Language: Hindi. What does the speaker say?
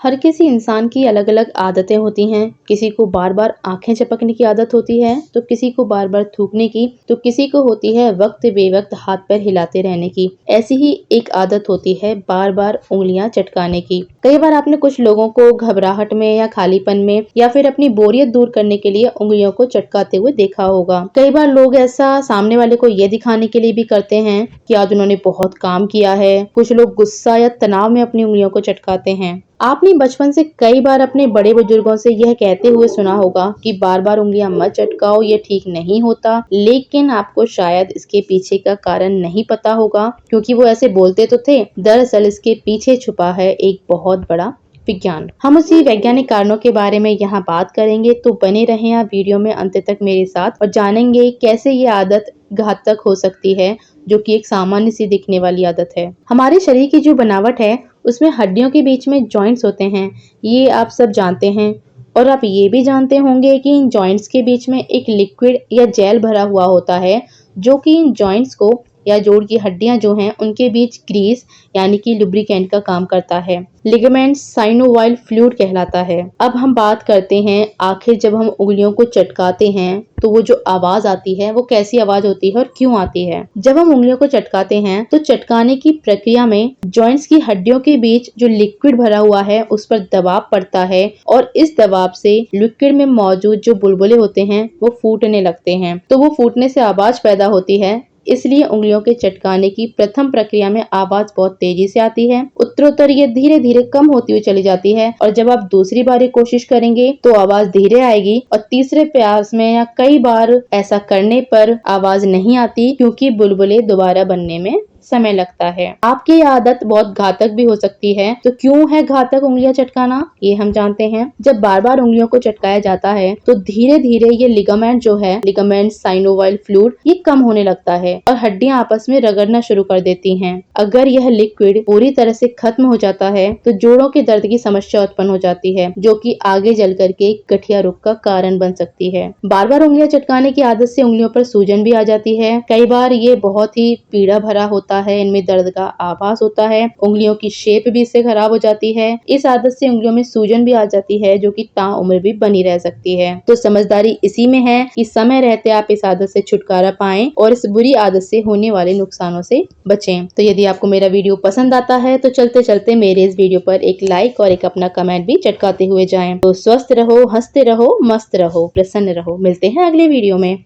हर किसी इंसान की अलग अलग आदतें होती हैं। किसी को बार बार आंखें झपकने की आदत होती है, तो किसी को बार बार थूकने की, तो किसी को होती है वक्त बेवक्त हाथ पैर हिलाते रहने की। ऐसी ही एक आदत होती है बार बार उंगलियां चटकाने की। कई बार आपने कुछ लोगों को घबराहट में या खालीपन में या फिर अपनी बोरियत दूर करने के लिए उंगलियों को चटकाते हुए देखा होगा। कई बार लोग ऐसा सामने वाले को ये दिखाने के लिए भी करते हैं कि आज उन्होंने बहुत काम किया है। कुछ लोग गुस्सा या तनाव में अपनी उंगलियों को चटकाते हैं। आपने बचपन से कई बार अपने बड़े बुजुर्गों से यह कहते हुए सुना होगा कि बार बार उंगलियां मत चटकाओ, ये ठीक नहीं होता। लेकिन आपको शायद इसके पीछे का कारण नहीं पता होगा, क्योंकि वो ऐसे बोलते तो थे, दरअसल इसके पीछे छुपा है एक बहुत बड़ा विज्ञान। हम उसी वैज्ञानिक कारणों के बारे में यहाँ बात करेंगे, तो बने रहें आप वीडियो में अंत तक मेरे साथ और जानेंगे कैसे ये आदत घातक हो सकती है, जो कि एक सामान्य सी दिखने वाली आदत है। हमारे शरीर की जो बनावट है उसमें हड्डियों के बीच में जॉइंट्स होते हैं, ये आप सब जानते हैं। और आप ये भी जानते होंगे कि इन जॉइंट्स के बीच में एक लिक्विड या जेल भरा हुआ होता है, जो कि इन जॉइंट्स को या जोड़ की हड्डियां जो हैं उनके बीच ग्रीस यानी कि लुब्रिकेंट का काम करता है। लिगामेंट साइनोवाइल फ्लूइड कहलाता है। अब हम बात करते हैं आखिर जब हम उंगलियों को चटकाते हैं तो वो जो आवाज आती है वो कैसी आवाज होती है और क्यों आती है। जब हम उंगलियों को चटकाते हैं तो चटकाने की प्रक्रिया में जॉइंट्स की हड्डियों के बीच जो लिक्विड भरा हुआ है उस पर दबाव पड़ता है और इस दबाव से लिक्विड में मौजूद जो बुलबुले होते हैं वो फूटने लगते हैं। तो वो फूटने से आवाज पैदा होती है। इसलिए उंगलियों के चटकाने की प्रथम प्रक्रिया में आवाज बहुत तेजी से आती है। उत्तरोत्तर ये धीरे धीरे कम होती हुई चली जाती है और जब आप दूसरी बार कोशिश करेंगे तो आवाज धीरे आएगी और तीसरे प्रयास में या कई बार ऐसा करने पर आवाज नहीं आती, क्योंकि बुलबुले दोबारा बनने में समय लगता है। आपकी ये आदत बहुत घातक भी हो सकती है। तो क्यों है घातक उंगलियां चटकाना, ये हम जानते हैं। जब बार बार उंगलियों को चटकाया जाता है तो धीरे धीरे ये लिगामेंट जो है, लिगामेंट साइनोवाइल फ्लूइड, ये कम होने लगता है और हड्डियां आपस में रगड़ना शुरू कर देती हैं। अगर यह लिक्विड पूरी तरह से खत्म हो जाता है तो जोड़ों के दर्द की समस्या उत्पन्न हो जाती है, जो कि आगे चल करके गठिया रोग का कारण बन सकती है। बार बार उंगलियां चटकाने की आदत से उंगलियों पर सूजन भी आ जाती है। कई बार ये बहुत ही पीड़ा भरा होता है, इनमें दर्द का आभास होता है। उंगलियों की शेप भी इससे खराब हो जाती है। इस आदत से उंगलियों में सूजन भी आ जाती है, जो कि ताउम्र भी बनी रह सकती है। तो समझदारी इसी में है कि समय रहते आप इस आदत से छुटकारा पाएं और इस बुरी आदत से होने वाले नुकसानों से बचें। तो यदि आपको मेरा वीडियो पसंद आता है तो चलते चलते मेरे इस वीडियो पर एक लाइक और एक अपना कमेंट भी चटकाते हुए जाएं। तो स्वस्थ रहो, हंसते रहो, मस्त रहो, प्रसन्न रहो। मिलते हैं अगले वीडियो में।